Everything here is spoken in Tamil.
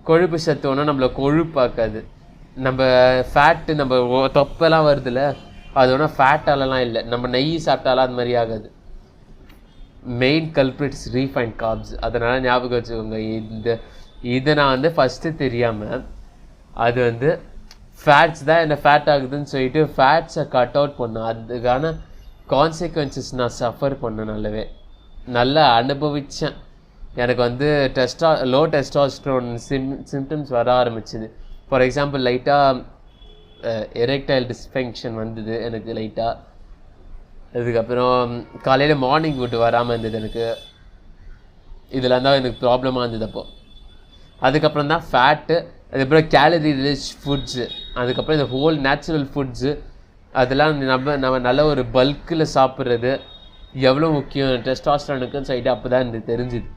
கொழுப்பு சத்து ஒன்றும் நம்மளை கொழுப்பாக்காது. நம்ம ஃபேட்டு நம்ம தொப்பெல்லாம் வருதுல்ல, அது ஒன்றும் ஃபேட்டாலலாம் இல்லை. நம்ம நெய் சாப்பிட்டாலும் அது மாதிரி ஆகாது. Main culprits refined carbs. அதனால் ஞாபகம் வச்சுக்கோங்க. இதை நான் வந்து ஃபஸ்ட்டு தெரியாமல் அது வந்து ஃபேட்ஸ் தான் என்ன ஃபேட் ஆகுதுன்னு சொல்லிட்டு ஃபேட்ஸை கட் அவுட் பண்ணேன். அதுக்கான கான்சிக்வன்சஸ் நான் சஃபர் பண்ணேன். நல்லா அனுபவித்தேன். எனக்கு வந்து லோ டெஸ்டாஸ்டரோன் சிம்டம்ஸ் வர ஆரம்பிச்சுது. ஃபார் எக்ஸாம்பிள் லைட்டாக எரெக்டைல் டிஸ்ஃபங்க்ஷன் வந்தது எனக்கு லைட்டாக. அதுக்கப்புறம் காலையில் மார்னிங் வுட் வராமல் இருந்தது எனக்கு. இதெல்லாம் தான் எனக்கு ப்ராப்ளமாக இருந்தது. அதுக்கப்புறம் தான் ஃபேட்டு, அதுக்கப்புறம் கேலரி ரிச் ஃபுட்ஸு, அதுக்கப்புறம் இந்த ஹோல் நேச்சுரல் ஃபுட்ஸு, அதெல்லாம் நம்ம நல்ல ஒரு பல்கில் சாப்பிட்றது எவ்வளோ முக்கியம் டெஸ்டாஸ்டரோனுக்குன்னு சொல்லிட்டு அப்போ தான் எனக்கு தெரிஞ்சுது.